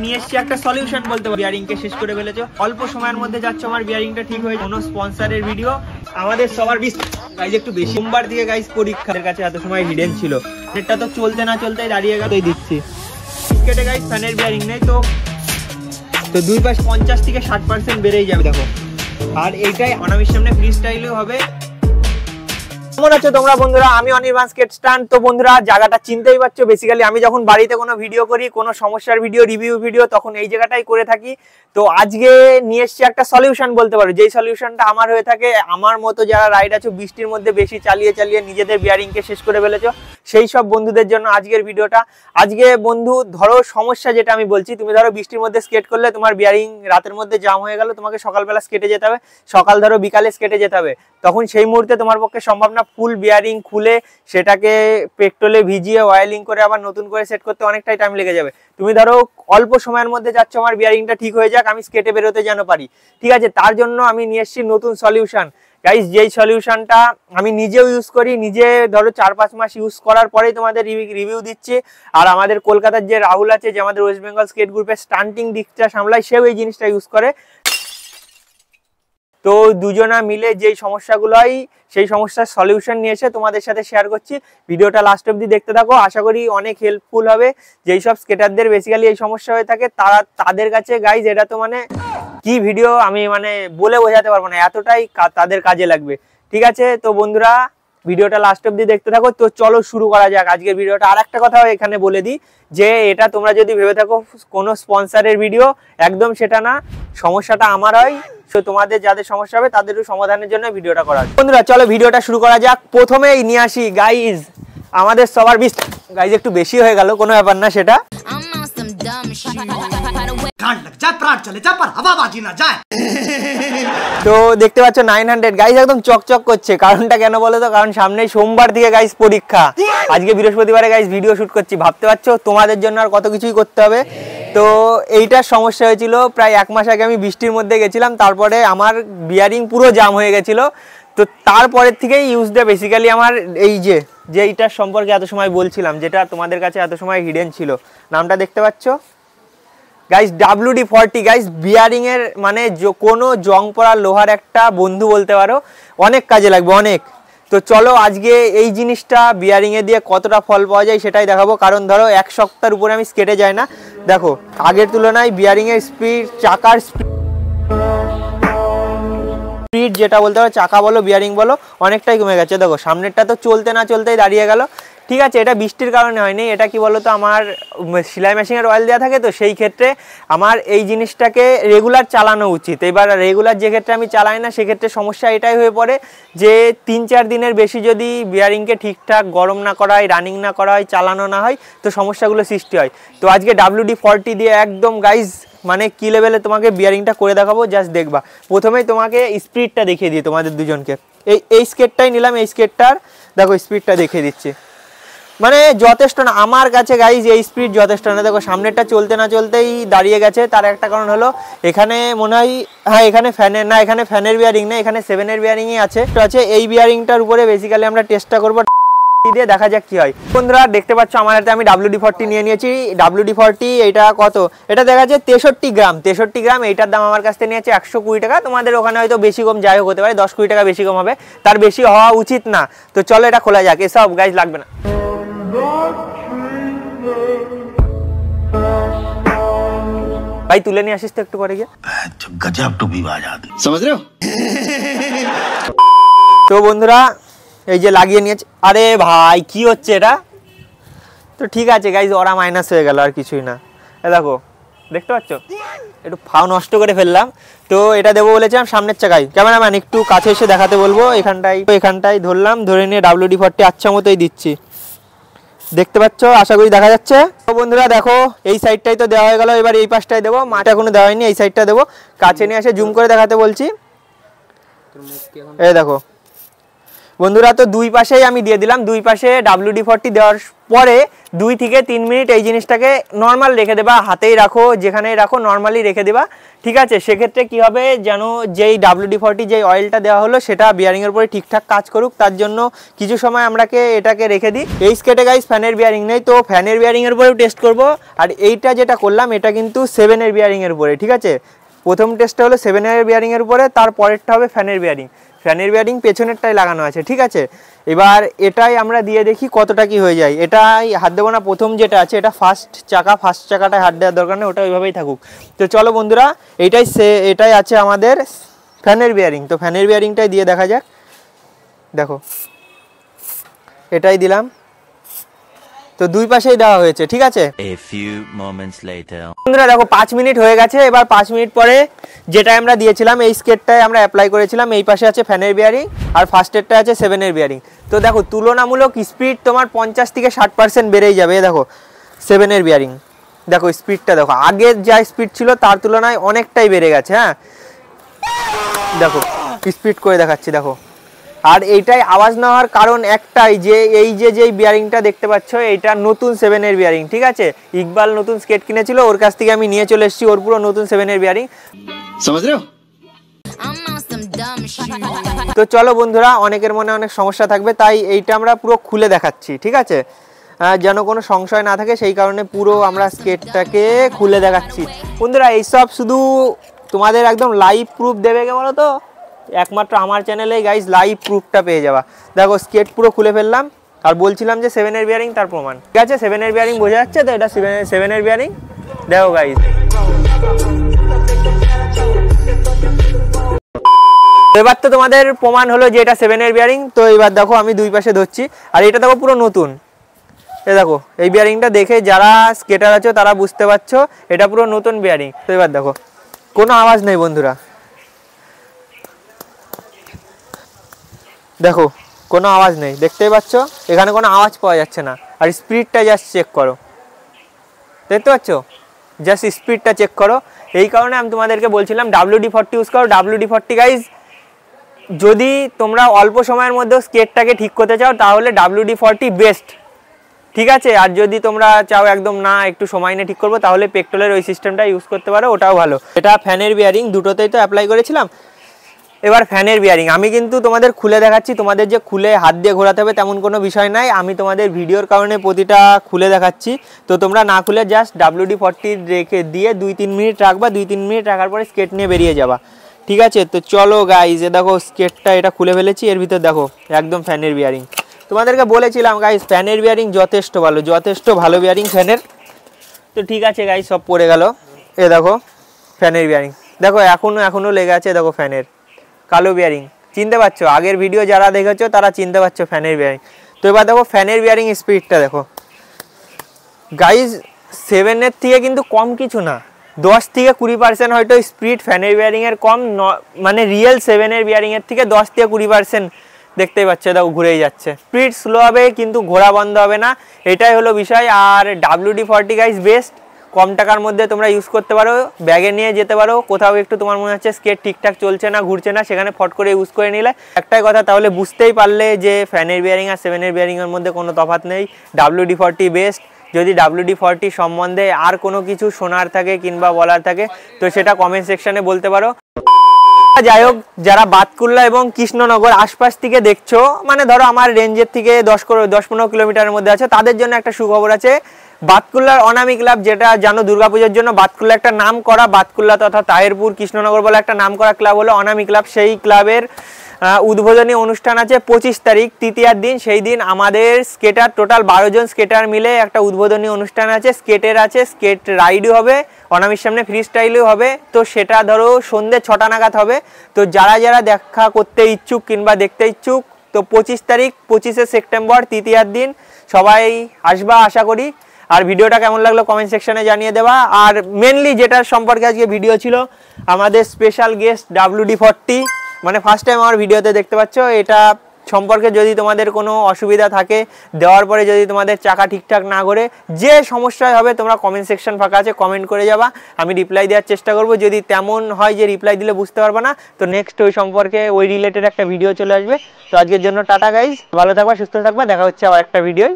নিয়ে এসেছি একটা সলিউশন বলতে পারি। বিয়ারিং কে শেষ করে ফেলেছো, অল্প সময়ের মধ্যে যাচ্ছে আমার বিয়ারিংটা ঠিক হয়ে। কোনো স্পন্সরের ভিডিও আমাদের সবার গাইজ একটু বেশি। সোমবার দিকে গাইজ পরীক্ষার কাছে এত সময় হিডেন ছিল, এটা তো চলতে না চলতেই দাঁড়িয়ে গেল। দিচ্ছি স্কেটে গাইজ ফ্যানের বিয়ারিং নেই তো দুই পাশ 50 থেকে 60% বেড়েই যাবে দেখো। আর এইটাই অনামির সামনে ফ্রি স্টাইলেও হবে। কেমন আছো তোমরা বন্ধুরা? আমি অনির্বাণ স্কেট স্ট্যান্ড। তো বন্ধুরা জায়গাটা চিনতেই পারছো, বেসিক্যালি আমি যখন বাড়িতে কোনো ভিডিও করি, কোনো সমস্যার ভিডিও, রিভিউ ভিডিও, তখন এই জায়গাটাই করে থাকি। তো আজকে নিয়ে এসেছি একটা সলিউশন বলতে পারো, যেই সলিউশনটা আমার হয়ে থাকে। আমার মতো যারা রাইড আছো, বৃষ্টির মধ্যে বেশি চালিয়ে নিজেদের বিয়ারিংকে শেষ করে ফেলেছো, সেই সব বন্ধুদের জন্য আজকের ভিডিওটা। আজকে বন্ধু ধরো সমস্যা যেটা আমি বলছি, তুমি ধরো বৃষ্টির মধ্যে স্কেট করলে, তোমার বিয়ারিং রাতের মধ্যে জাম হয়ে গেল, তোমাকে সকালবেলা স্কেটে যেতে হবে, সকাল ধরো বিকালে স্কেটে যেতে হবে। তখন সেই মুহূর্তে তোমার পক্ষে সম্ভব না ফুল বিয়ারিং খুলে সেটাকে পেট্রোলে ভিজিয়ে অয়েলিং করে আবার নতুন করে সেট করতে অনেকটাই টাইম লেগে যাবে। তুমি ধরো অল্প সময়ের মধ্যে যাচ্ছ আমার বিয়ারিংটা ঠিক হয়ে যাক, আমি স্কেটে বেরোতে যেন পারি, ঠিক আছে? তার জন্য আমি নিয়ে এসেছি নতুন সলিউশন গাইস। যেই সলিউশনটা আমি নিজেও ইউজ করি, নিজে ধরো 4-5 মাস ইউজ করার পরেই তোমাদের রিভিউ দিচ্ছি। আর আমাদের কলকাতার যে রাহুল আছে, যে আমাদের ওয়েস্ট বেঙ্গল স্কেট গ্রুপের স্টান্টিং দিকটা সামলায়, সেও এই জিনিসটা ইউজ করে। তো দুজনা মিলে যেই সমস্যাগুলো হয়, সেই সমস্যার সলিউশন নিয়ে এসে তোমাদের সাথে শেয়ার করছি। ভিডিওটা লাস্ট অবধি দেখতে থাকো, আশা করি অনেক হেল্পফুল হবে। যেই সব স্কেটারদের বেসিক্যালি এই সমস্যা হয়ে থাকে, তাদের কাছে গাইজ এটা তো মানে কি ভিডিও আমি মানে বলে বোঝাতে পারবো না, এতটাই তাদের কাজে লাগবে, ঠিক আছে? তো বন্ধুরা ভিডিওটা লাস্ট অবধি দেখতে থাকো। তো চলো শুরু করা যাক আজকের ভিডিওটা। আর একটা কথা এখানে বলে দিই, যে এটা তোমরা যদি ভেবে থাকো কোনো স্পন্সরের ভিডিও, একদম সেটা না। সমস্যাটা আমার হয়, তো তোমাদের যাদের সমস্যা হবে তাদের সমাধানের জন্য ভিডিওটা করা। বন্ধুরা চলো ভিডিওটা শুরু করা যাক। প্রথমেই নিয়ে আসি গাইজ আমাদের সবার গাইজ একটু বেশি হয়ে গেল, কোনো ব্যাপার না সেটা। তো দেখতে পাচ্ছ 900 গাইজ একদম চকচক করছে। কারণটা কেন বলো তো? কারণ সামনে সোমবার থেকে গাইজ পরীক্ষা, আজকে বৃহস্পতিবারে গাইজ ভিডিও শুট করছি। ভাবতে পারছো তোমাদের জন্য আর কত কিছুই করতে হবে। তো এইটার সমস্যা হয়েছিল প্রায় 1 মাস আগে। আমি বৃষ্টির মধ্যে গেছিলাম, তারপরে আমার বিয়ারিং পুরো জাম হয়ে গেছিলো। তো তারপরের থেকেই ইউজটা বেসিক্যালি আমার এই যে এইটার সম্পর্কে এত সময় বলছিলাম, যেটা তোমাদের কাছে এত সময় হিডেন ছিল, নামটা দেখতে পাচ্ছ গাইজ, WD-40 গাইজ। বিয়ারিং এর মানে কোনো জং পড়া লোহার একটা বন্ধু বলতে পারো, অনেক কাজে লাগবে অনেক। তো চলো আজকে এই জিনিসটা বিয়ারিং এ দিয়ে কতটা ফল পাওয়া যায় সেটাই দেখাবো। কারণ ধরো 1 সপ্তাহের উপরে আমি স্কেটে যাই না, দেখো আগের তুলনায় বিয়ারিং এর স্পিড, চাকার স্পিড যেটা বলতে পারো, চাকা বলো বিয়ারিং বলো, অনেকটাই কমে গেছে। দেখো সামনেরটা তো চলতে না চলতেই দাঁড়িয়ে গেল, ঠিক আছে? এটা বৃষ্টির কারণে হয়নি, এটা কি বলতো আমার সেলাই মেশিনের অয়েল দেওয়া থাকে, তো সেই ক্ষেত্রে আমার এই জিনিসটাকে রেগুলার চালানো উচিত। এবার রেগুলার যে ক্ষেত্রে আমি চালাই না, সেক্ষেত্রে সমস্যা এটাই হয়ে পড়ে যে 3-4 দিনের বেশি যদি বিয়ারিংকে ঠিকঠাক গরম না করা হয়, রানিং না করা হয়, চালানো না হয়, তো সমস্যাগুলো সৃষ্টি হয়। তো আজকে WD-40 দিয়ে একদম গাইজ মানে কি লেভেলে তোমাকে বিয়ারিংটা করে দেখাবো, জাস্ট দেখবা। প্রথমেই তোমাকে স্পিডটা দেখিয়ে দিই তোমাদের দুজনকে। এই স্কেটটাই নিলাম, এই স্কেটটার দেখো স্পিডটা দেখিয়ে দিচ্ছি, মানে যথেষ্ট না আমার কাছে গাইজ, এই স্পিড যথেষ্ট না। দেখো সামনেরটা চলতে না চলতেই দাঁড়িয়ে গেছে। তার একটা কারণ হলো এখানে মনে হয়, হ্যাঁ এখানে ফ্যানের না, এখানে ফ্যানের বিয়ারিং না, এখানে 7-এর বিয়ারিংই আছে। তো আছে এই বিয়ারিংটার উপরে বেসিক্যালি আমরা টেস্টটা করবো দিয়ে, দেখা যাক কি হয়। বন্ধুরা দেখতে পাচ্ছ আমার হাতে আমি WD-40 নিয়ে নিয়েছি। WD-40 এটা কত? এটা দেখা যাচ্ছে 63 গ্রাম। 63 গ্রাম, এইটার দাম আমার কাছ থেকে নিয়েছে 120 টাকা। তোমাদের ওখানে হয়তো বেশি কম যাই হোক হতে পারে, 10-20 টাকা বেশি কম হবে, তার বেশি হওয়া উচিত না। তো চলো এটা খোলা যাক, এসব গাইজ লাগবে না। ভাই তুলে নিয়ে আসিস তো একটু পরে গিয়ে। গজব টুপি বাজাতে समझ रहे हो? তো বন্ধুরা এই যে লাগিয়ে নিয়েছে। আরে ভাই কি হচ্ছে এটা? তো ঠিক আছে গাইজ, ওরা মাইনাস হয়ে গেল, আর কিছুই না। দেখো দেখতে পাচ্ছ, একটু ফাও নষ্ট করে ফেললাম। তো এটা দেবো বলেছিলাম সামনের চাকায়। ক্যামেরাম্যান একটু কাছে এসে দেখাতে বলবো। এখানটাই ধরলাম, ধরে নিয়ে WD-40 আচ্ছা মতোই দিচ্ছি। দেখতে পাচ্ছ, আশা করি দেখা যাচ্ছে। তো বন্ধুরা দেখো এই সাইডটাই তো দেওয়া হয়ে গেল, এবার এই পাশটাই দেবো। মাটা এখনো দেওয়া হয়নি, এই সাইডটা দেবো। কাছে নিয়ে এসে জুম করে দেখাতে বলছি। এই দেখো বন্ধুরা তো দুই পাশেই আমি দিয়ে দিলাম, দুই পাশে WD-40 দেওয়ার পরে 2 থেকে 3 মিনিট এই জিনিসটাকে নর্মাল রেখে দেবা, হাতেই রাখো যেখানেই রাখো নর্মালি রেখে দেবা, ঠিক আছে। সেক্ষেত্রে কি হবে যেন যেই WD-40 যেই অয়েলটা দেওয়া হলো সেটা বিয়ারিংয়ের উপরে ঠিকঠাক কাজ করুক, তার জন্য কিছু সময় আমরাকে এটাকে রেখে দিই। এই স্কেটে গাইস ফ্যানের বিয়ারিং নেই, তো ফ্যানের বিয়ারিংয়ের উপরেও টেস্ট করব। আর এইটা যেটা করলাম এটা কিন্তু 7-এর বিয়ারিংয়ের উপরে, ঠিক আছে। প্রথম টেস্টটা হলো 7-এর বিয়ারিংয়ের উপরে, তারপরেরটা হবে ফ্যানের বিয়ারিং। ফ্যানের বিয়ারিং পেছনেরটাই লাগানো আছে, ঠিক আছে। এবার এটাই আমরা দিয়ে দেখি কতটা কি হয়ে যায়। এটাই হাত দেবো না, প্রথম যেটা আছে এটা ফার্স্ট চাকাটায় হাত দেওয়ার দরকার নেই, ওটা ওইভাবেই থাকুক। তো চলো বন্ধুরা, এটাই আছে আমাদের ফ্যানের বিয়ারিং। তো ফ্যানের বিয়ারিংটাই দিয়ে দেখা যাক। দেখো এটাই দিলাম, তো দুই পাশেই দেওয়া হয়েছে, ঠিক আছে। বন্ধুরা দেখো 5 মিনিট হয়ে গেছে। এবার 5 মিনিট পরে যেটা আমরা দিয়েছিলাম এই স্কেটটায় আমরা অ্যাপ্লাই করেছিলাম, এই পাশে আছে ফ্যানের বিয়ারিং আর ফার্স্টেরটা আছে 7-এর বিয়ারিং। তো দেখো তুলনামূলক স্পিড তোমার 50 থেকে 60% বেড়েই যাবে। দেখো 7-এর বিয়ারিং, দেখো স্পিডটা দেখো, আগের যা স্পিড ছিল তার তুলনায় অনেকটাই বেড়ে গেছে। হ্যাঁ দেখো স্পিড করে দেখাচ্ছি, দেখো। আর এইটাই আওয়াজ না হওয়ার কারণ একটাই, যে এই যেই বিয়ারিংটা দেখতে পাচ্ছ এইটা নতুন 7-এর বিয়ারিং, ঠিক আছে। ইকবাল নতুন স্কেট কিনেছিল, ওর কাছ থেকে আমি নিয়ে চলে এসেছি ওর পুরো নতুন 7-এর বিয়ারিং, বুঝতে পারছো? তো চলো বন্ধুরা, অনেকের মনে অনেক সমস্যা থাকবে, তাই এইটা আমরা পুরো খুলে দেখাচ্ছি, ঠিক আছে, যেন কোনো সংশয় না থাকে, সেই কারণে পুরো আমরা স্কেটটাকে খুলে দেখাচ্ছি। বন্ধুরা এইসব শুধু তোমাদের একদম লাইভ প্রুফ দেবে কে বলো তো, একমাত্র আমার চ্যানেলেই গাইজ লাইভ প্রুফটা পেয়ে যাবা। দেখো স্কেট পুরো খুলে ফেললাম, আর বলছিলাম যে 7-এর বিয়ারিং তার প্রমাণ, ঠিক আছে। 7-এর বিয়ারিং বোঝা যাচ্ছে তো, এটা 7-এর বিয়ারিং। দেখো গাইজ, এবার তো তোমাদের প্রমাণ হলো যে এটা 7-এর বিয়ারিং। তো এবার দেখো আমি দুই পাশে ধরছি, আর এটা দেখো পুরো নতুন। এই দেখো এই বিয়ারিংটা দেখে যারা স্কেটার আছো তারা বুঝতে পারছো এটা পুরো নতুন বিয়ারিং। তো এবার দেখো কোনো আওয়াজ নেই বন্ধুরা, দেখো কোনো আওয়াজ নেই, দেখতেই পাচ্ছ এখানে কোনো আওয়াজ পাওয়া যাচ্ছে না। আর স্পিডটা জাস্ট চেক করো, দেখতে পাচ্ছ, জাস্ট স্পিডটা চেক করো। এই কারণে আমি তোমাদেরকে বলছিলাম WD-40 ইউজ করো। WD-40 গাইজ যদি তোমরা অল্প সময়ের মধ্যে স্কেটটাকে ঠিক করতে চাও তাহলে WD-40 বেস্ট, ঠিক আছে। আর যদি তোমরা চাও একদম না একটু সময় নিয়ে ঠিক করবো তাহলে পেট্রোলের ওই সিস্টেমটা ইউজ করতে পারো, ওটাও ভালো। এটা ফ্যানের বিয়ারিং, দুটোতেই তো অ্যাপ্লাই করেছিলাম। এবার ফ্যানের বিয়ারিং আমি কিন্তু তোমাদের খুলে দেখাচ্ছি, তোমাদের যে খুলে হাত দিয়ে ঘোরাতে হবে তেমন কোনো বিষয় নাই, আমি তোমাদের ভিডিওর কারণে প্রতিটা খুলে দেখাচ্ছি। তো তোমরা না খুলে জাস্ট WD-40 রেখে দিয়ে 2-3 মিনিট রাখবা, 2-3 মিনিট রাখার পরে স্কেট নিয়ে বেরিয়ে যাবা, ঠিক আছে। তো চলো গাইজ, এ দেখো স্কেটটা এটা খুলে ফেলেছি, এর ভিতর দেখো একদম ফ্যানের বিয়ারিং। তোমাদেরকে বলেছিলাম গাইজ ফ্যানের বিয়ারিং যথেষ্ট ভালো বিয়ারিং ফ্যানের। তো ঠিক আছে গাইজ, সব পড়ে গেল। এ দেখো ফ্যানের বিয়ারিং, দেখো এখনো লেগে আছে, দেখো ফ্যানের কালো বিয়ারিং, চিনতে পারছো? আগের ভিডিও যারা দেখেছো তারা চিনতে পারছো ফ্যানের বিয়ারিং। তো এবার দেখো ফ্যানের বিয়ারিং স্পিডটা দেখো গাইজ, 7-এর থেকে কিন্তু কম কিছু না, 10 থেকে 20% হয়তো স্পিড ফ্যানের বিয়ারিংয়ের কম, মানে রিয়েল 7-এর বিয়ারিংয়ের থেকে 10 থেকে 20% দেখতেই পাচ্ছ, দেখো ঘুরেই যাচ্ছে। স্পিড স্লো হবে কিন্তু ঘোরা বন্ধ হবে না, এটাই হলো বিষয়। আর WD-40 গাইজ বেস্ট, কম টাকার মধ্যে তোমরা ইউজ করতে পারো, ব্যাগে নিয়ে যেতে পারো, কোথাও একটু তোমার মনে হচ্ছে স্কেট ঠিকঠাক চলছে না, ঘুরছে না, সেখানে ফট করে ইউজ করে নিলে একটাই কথা, তাহলে বুঝতেই পারলে যে ফ্যানের বিয়ারিং আর 7-এর বিয়ারিংয়ের মধ্যে কোনো তফাৎ নেই, WD-40 বেস্ট। যদি WD-40 সম্বন্ধে আর কোনো কিছু শোনার থাকে কিংবা বলার থাকে তো সেটা কমেন্ট সেকশনে বলতে পারো। যাই হোক, যারা বাতকুল্লা এবং কৃষ্ণনগর আশপাশ থেকে দেখছো, মানে ধরো আমার রেঞ্জের থেকে 10-15 কিলোমিটারের মধ্যে আছে, তাদের জন্য একটা সুখবর আছে। বাতকুল্লার অনামি ক্লাব, যেটা জানো দুর্গাপূজার জন্য বাতকুল্লা একটা নাম করা, বাতকুল্লা তথা তাহেরপুর কৃষ্ণনগর বলে একটা নাম করা ক্লাব হলো অনামি ক্লাব। সেই ক্লাবের উদ্বোধনী অনুষ্ঠান আছে 25 তারিখ, তৃতীয়ার দিন। সেই দিন আমাদের স্কেটার টোটাল 12 জন স্কেটার মিলে একটা উদ্বোধনী অনুষ্ঠান আছে, স্কেট রাইডও হবে, অনামির সামনে ফ্রি স্টাইলও হবে। তো সেটা ধরো সন্ধ্যে 6টা নাগাদ হবে। তো যারা দেখা করতে ইচ্ছুক কিংবা দেখতে ইচ্ছুক, তো 25 তারিখ 25শে সেপ্টেম্বর তৃতীয়ার দিন সবাই আসবা আশা করি। আর ভিডিওটা কেমন লাগলো কমেন্ট সেকশনে জানিয়ে দেবা। আর মেনলি যেটার সম্পর্কে আজকে ভিডিও ছিল, আমাদের স্পেশাল গেস্ট WD-40, মানে ফার্স্ট টাইম আমার ভিডিওতে দেখতে পাচ্ছ, এটা সম্পর্কে যদি তোমাদের কোনো অসুবিধা থাকে, দেওয়ার পরে যদি তোমাদের চাকা ঠিকঠাক না ঘোরে, যে সমস্যায় হবে তোমরা কমেন্ট সেকশন ফাঁকা আছে, কমেন্ট করে যাবা, আমি রিপ্লাই দেওয়ার চেষ্টা করব। যদি তেমন হয় যে রিপ্লাই দিলে বুঝতে পারবে না, তো নেক্সট ওই সম্পর্কে ওই রিলেটেড একটা ভিডিও চলে আসবে। তো আজকের জন্য টাটা গাইজ, ভালো থাকবা, সুস্থ থাকবা, দেখা হচ্ছে আবার একটা ভিডিও।